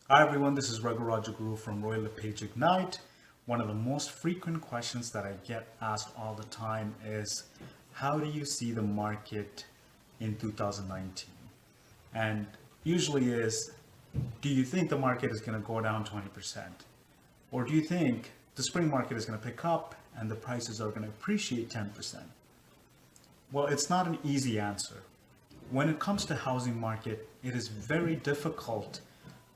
Hi everyone, this is Raghu Rajaguru from Royal LePage Ignite. One of the most frequent questions that I get asked all the time is, how do you see the market in 2019? And usually is, do you think the market is going to go down 20%? Or do you think the spring market is going to pick up and the prices are going to appreciate 10%? Well, it's not an easy answer. When it comes to housing market, it is very difficult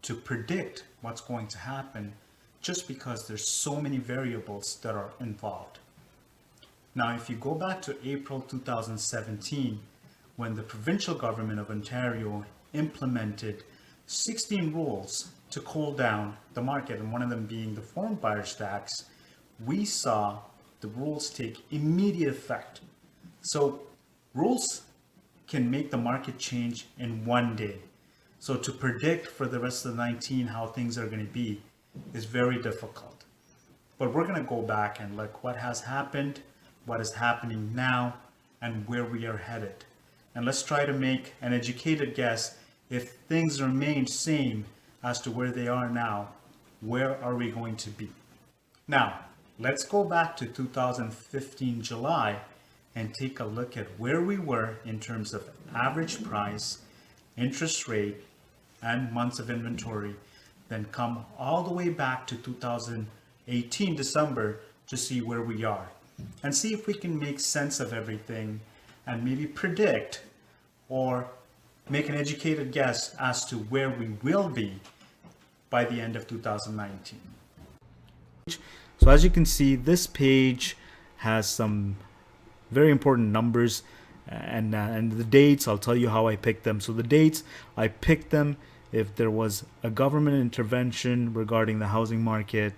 to predict what's going to happen just because there's so many variables that are involved. Now, if you go back to April 2017, when the provincial government of Ontario implemented 16 rules to cool down the market, and one of them being the foreign buyers tax, we saw the rules take immediate effect. So rules can make the market change in one day. So to predict for the rest of the 19 how things are going to be is very difficult. But we're going to go back and look what has happened, what is happening now, and where we are headed. And let's try to make an educated guess. If things remain same as to where they are now, where are we going to be? Now, let's go back to 2015 July and take a look at where we were in terms of average price, interest rate, and months of inventory, then come all the way back to 2018 December to see where we are and see if we can make sense of everything and maybe predict or make an educated guess as to where we will be by the end of 2019. So as you can see, this page has some very important numbers and the dates. I'll tell you how I picked them. So the dates, I picked them if there was a government intervention regarding the housing market,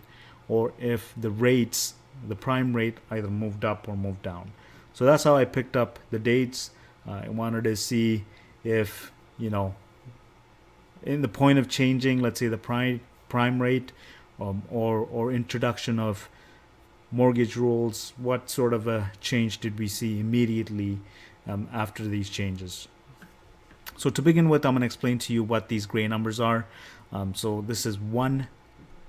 or if the rates, the prime rate, either moved up or moved down. So that's how I picked up the dates. I wanted to see if, in the point of changing, let's say the prime rate, or introduction of mortgage rules, what sort of a change did we see immediately after these changes? So to begin with, I'm going to explain to you what these gray numbers are. So this is 1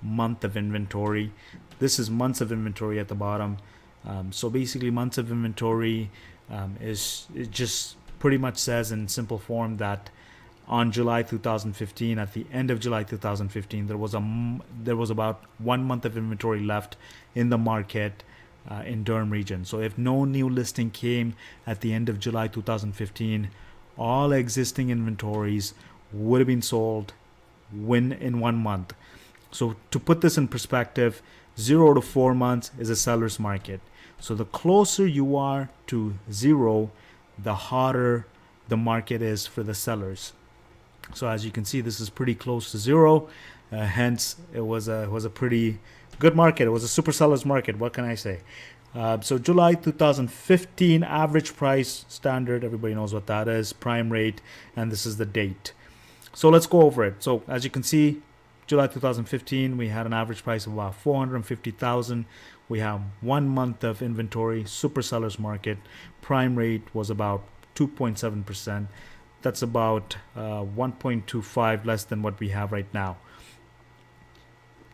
month of inventory. This is months of inventory at the bottom. So basically, months of inventory it just pretty much says in simple form that on July 2015, at the end of July 2015, there was about 1 month of inventory left in the market in Durham Region. So if no new listing came at the end of July 2015, all existing inventories would have been sold in 1 month. So to put this in perspective, 0 to 4 months is a seller's market. So the closer you are to 0, the hotter the market is for the sellers. So as you can see, this is pretty close to 0. Hence, it was a pretty good market. It was a super seller's market. What can I say? So July 2015 average price standard, everybody knows what that is, prime rate, and this is the date. So let's go over it. So as you can see, July 2015, we had an average price of about $450,000. We have 1 month of inventory, super seller's market. Prime rate was about 2.7%. That's about 1.25 less than what we have right now.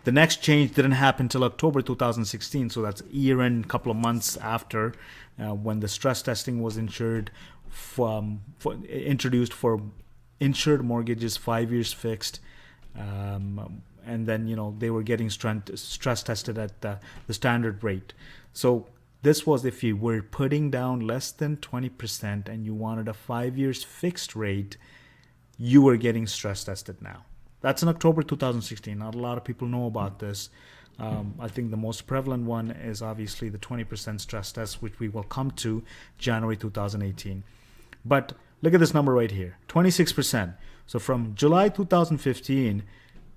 The next change didn't happen until October 2016, so that's year-end, couple of months after when the stress testing was introduced for insured mortgages, 5 years fixed, and then they were getting stress tested at the standard rate. So this was if you were putting down less than 20% and you wanted a 5 years fixed rate, you were getting stress tested now. That's in October 2016. Not a lot of people know about this. I think the most prevalent one is obviously the 20% stress test, which we will come to January 2018. But look at this number right here, 26%. So from July 2015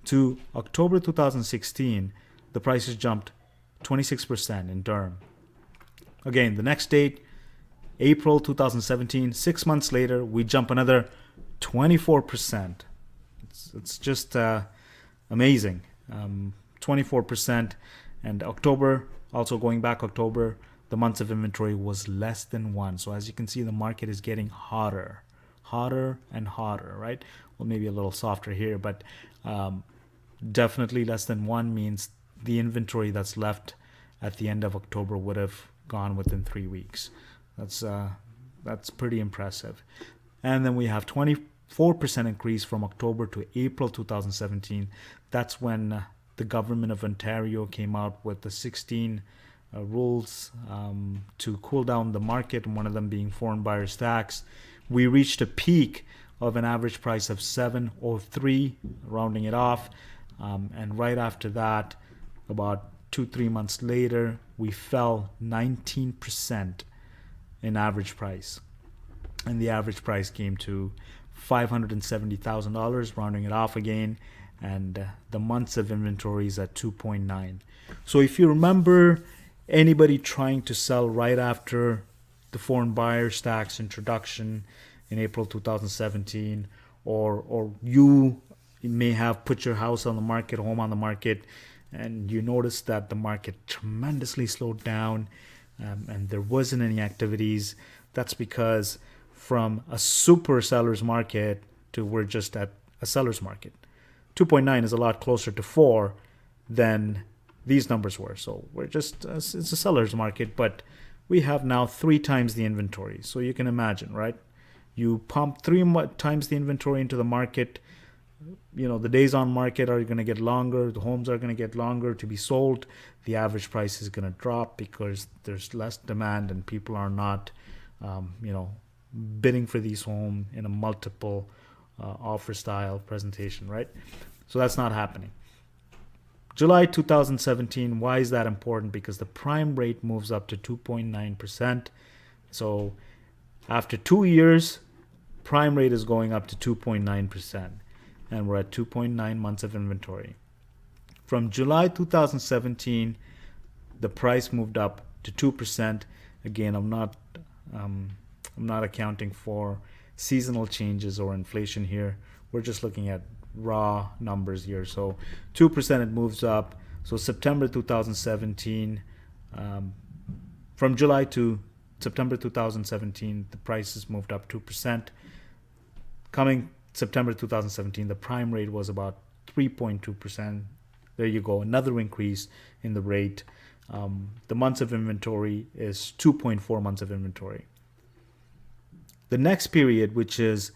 to October 2016, the prices jumped 26% in Durham. Again, the next date, April 2017, 6 months later, we jump another 24%. It's just amazing. 24%. And October, also going back October, the months of inventory was less than 1. So as you can see, the market is getting hotter and hotter, right? Well, maybe a little softer here, but definitely less than 1 means the inventory that's left at the end of October would have gone within 3 weeks. That's pretty impressive. And then we have 24% increase from October to April 2017. That's when the government of Ontario came out with the 16 rules to cool down the market, and one of them being foreign buyers tax. We reached a peak of an average price of 703, rounding it off. And right after that, about 2-3 months later, we fell 19% in average price. And the average price came to $570,000, rounding it off again. And the months of inventory is at 2.9. So if you remember anybody trying to sell right after the foreign buyers tax introduction in April 2017, or you may have put your house on the market, home on the market, and you notice that the market tremendously slowed down, and there wasn't any activities. That's because from a super seller's market to we're just at a seller's market. 2.9 is a lot closer to 4 than these numbers were. So we're just, it's a seller's market, but we have now 3 times the inventory. So you can imagine, right? You pump 3 times the inventory into the market. You know, the days on market are going to get longer. The homes are going to get longer to be sold. The average price is going to drop because there's less demand and people are not, bidding for these homes in a multiple offer style presentation, right? So that's not happening. July 2017, why is that important? Because the prime rate moves up to 2.9%. So after 2 years, prime rate is going up to 2.9%. And we're at 2.9 months of inventory. From July 2017, the price moved up to 2%. Again, I'm not accounting for seasonal changes or inflation here. We're just looking at raw numbers here. So 2% it moves up. So September 2017, from July to September 2017, the prices moved up 2%. Coming September 2017, the prime rate was about 3.2%. There you go, another increase in the rate. The months of inventory is 2.4 months of inventory. The next period, which is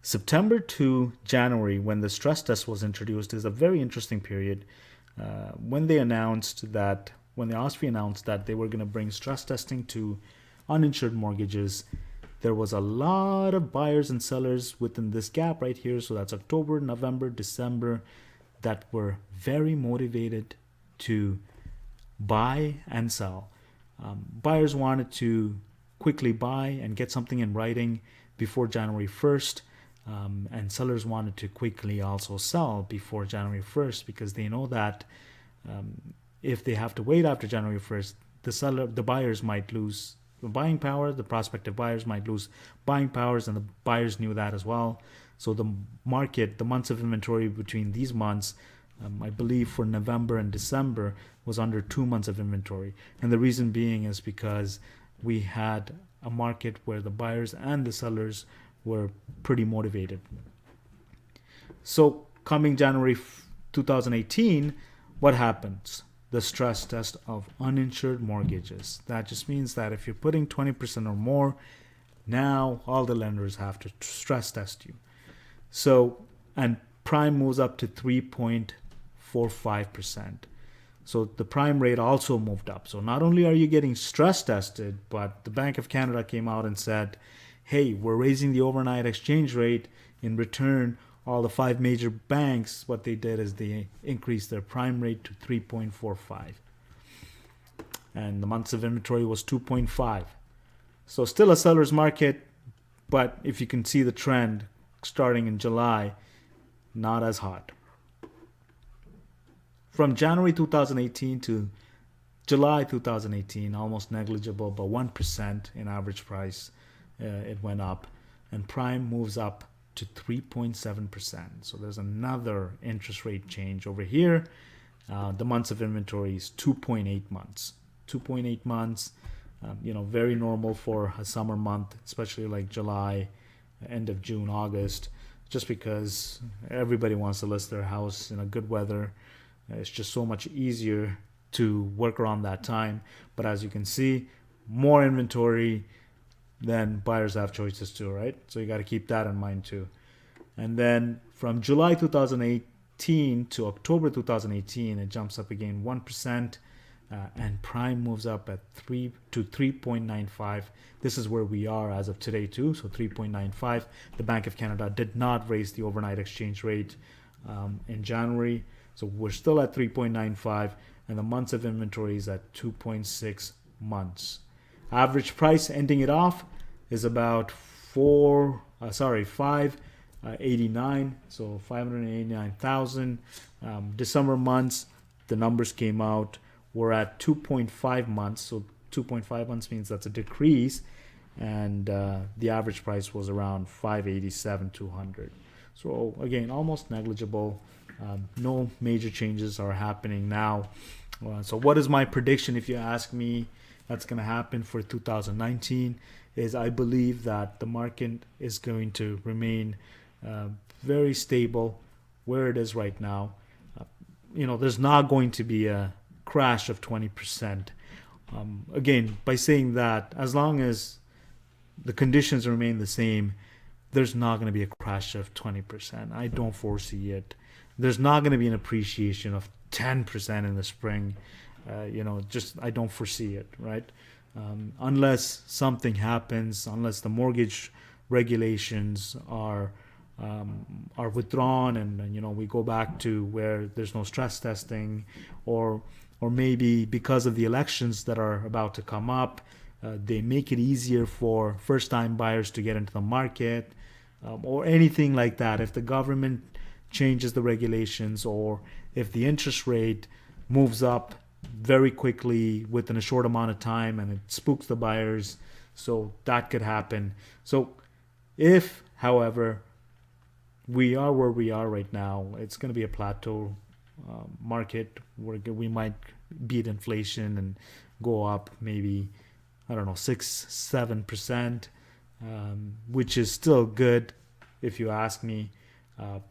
September to January, when the stress test was introduced, is a very interesting period. When the OSFI announced that they were going to bring stress testing to uninsured mortgages, there was a lot of buyers and sellers within this gap right here. So that's October, November, December, that were very motivated to buy and sell. Buyers wanted to quickly buy and get something in writing before January 1st. And sellers wanted to quickly also sell before January 1st because they know that if they have to wait after January 1st, the buyers might lose the buying power, the prospective buyers might lose buying powers, and the buyers knew that as well. So the market, the months of inventory between these months, I believe for November and December, was under 2 months of inventory. And the reason being is because we had a market where the buyers and the sellers were pretty motivated. So coming January 2018, what happens? The stress test of uninsured mortgages. That just means that if you're putting 20% or more, now all the lenders have to stress test you. So, and prime moves up to 3.45%. So the prime rate also moved up. So not only are you getting stress tested, but the Bank of Canada came out and said, hey, we're raising the overnight exchange rate. In return, all the 5 major banks, what they did is they increased their prime rate to 3.45. And the months of inventory was 2.5. So still a seller's market, but if you can see the trend starting in July, not as hot. From January 2018 to July 2018, almost negligible, but 1% in average price, it went up. And prime moves up to 3.7%. So there's another interest rate change over here. The months of inventory is 2.8 months. 2.8 months, very normal for a summer month, especially like July, end of June, August. just because everybody wants to list their house in a good weather. It's just so much easier to work around that time. But as you can see, more inventory, then buyers have choices too, right? So you got to keep that in mind too. And then from July 2018 to October 2018, it jumps up again 1%, and prime moves up at 3.95. This is where we are as of today too. So 3.95. The Bank of Canada did not raise the overnight exchange rate in January, so we're still at 3.95, and the months of inventory is at 2.6 months. Average price ending it off is about 589, so 589,000. December months, the numbers came out. We're at 2.5 months, so 2.5 months means that's a decrease, and the average price was around 587,200. So again, almost negligible. No major changes are happening now. So what is my prediction, if you ask me, that's going to happen for 2019? Is I believe that the market is going to remain very stable where it is right now. There's not going to be a crash of 20%. Again, by saying that, as long as the conditions remain the same, there's not going to be a crash of 20%. I don't foresee it. There's not going to be an appreciation of 10% in the spring. I don't foresee it, right? Unless something happens, unless the mortgage regulations are withdrawn, and we go back to where there's no stress testing, or maybe because of the elections that are about to come up, they make it easier for first-time buyers to get into the market, or anything like that. If the government changes the regulations, or if the interest rate moves up very quickly within a short amount of time and it spooks the buyers, so that could happen. So if, however, we are where we are right now, it's going to be a plateau market where we might beat inflation and go up maybe, 6-7%, which is still good if you ask me.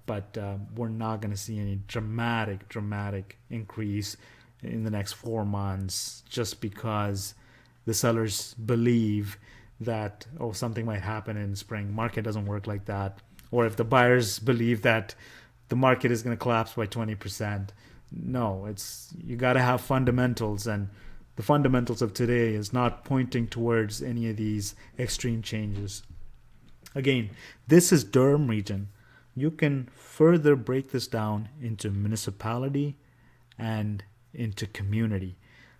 But we're not going to see any dramatic increase in the next 4 months, just because the sellers believe that something might happen in spring. Market doesn't work like that. Or if the buyers believe that the market is going to collapse by 20%. No, you got to have fundamentals, and the fundamentals of today is not pointing towards any of these extreme changes. Again, this is Durham Region. You can further break this down into municipality and into community.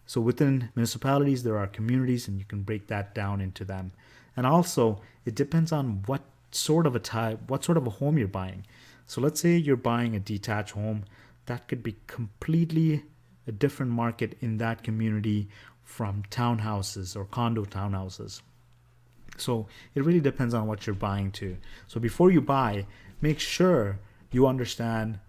So within municipalities, there are communities, and you can break that down into them. And also, it depends on what sort of a home you're buying. So let's say you're buying a detached home. That could be completely a different market in that community from townhouses or condo townhouses. So it really depends on what you're buying to. So before you buy, make sure you understand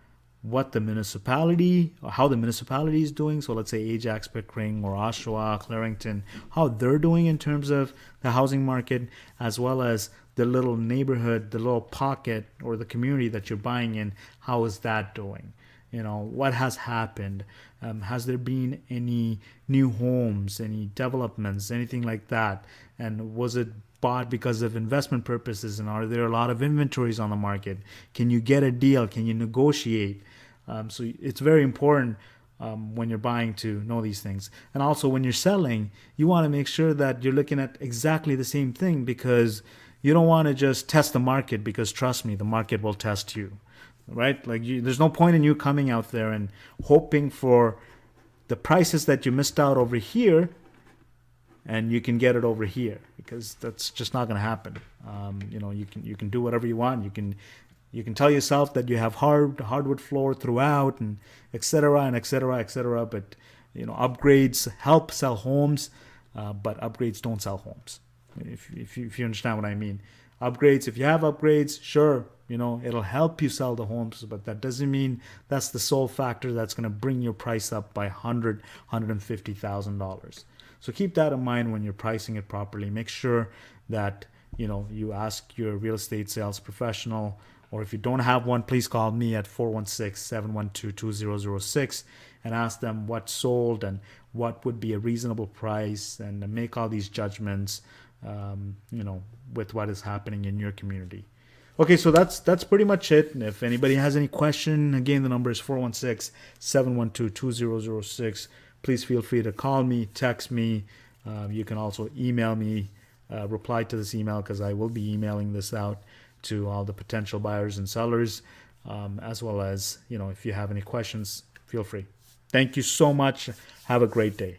what the municipality, or how the municipality is doing. So let's say Ajax, Pickering, or Oshawa, Clarington, how they're doing in terms of the housing market, as well as the little neighborhood, the little pocket, or the community that you're buying in. How is that doing? What has happened? Has there been any new homes, any developments, anything like that? And was it bought because of investment purposes? And are there a lot of inventories on the market? Can you get a deal? Can you negotiate? So it's very important when you're buying to know these things. And also when you're selling, you want to make sure that you're looking at exactly the same thing, because you don't want to just test the market, because trust me, the market will test you. Right? There's no point in you coming out there and hoping for the prices that you missed out over here, and you can get it over here, because that's just not going to happen. You can do whatever you want. You can tell yourself that you have hardwood floor throughout, and et cetera, and et cetera, et cetera. But upgrades help sell homes, but upgrades don't sell homes. If you understand what I mean. Upgrades, if you have upgrades, sure, it'll help you sell the homes, but that doesn't mean that's the sole factor that's going to bring your price up by $150,000. So keep that in mind when you're pricing it properly. Make sure that you ask your real estate sales professional Or if you don't have one, please call me at 416-712-2006 and ask them what sold and what would be a reasonable price, and make all these judgments, with what is happening in your community. Okay, so that's pretty much it. And if anybody has any question, again, the number is 416-712-2006. Please feel free to call me, text me. You can also email me, reply to this email, because I will be emailing this out to all the potential buyers and sellers, as well as, if you have any questions, feel free. Thank you so much. Have a great day.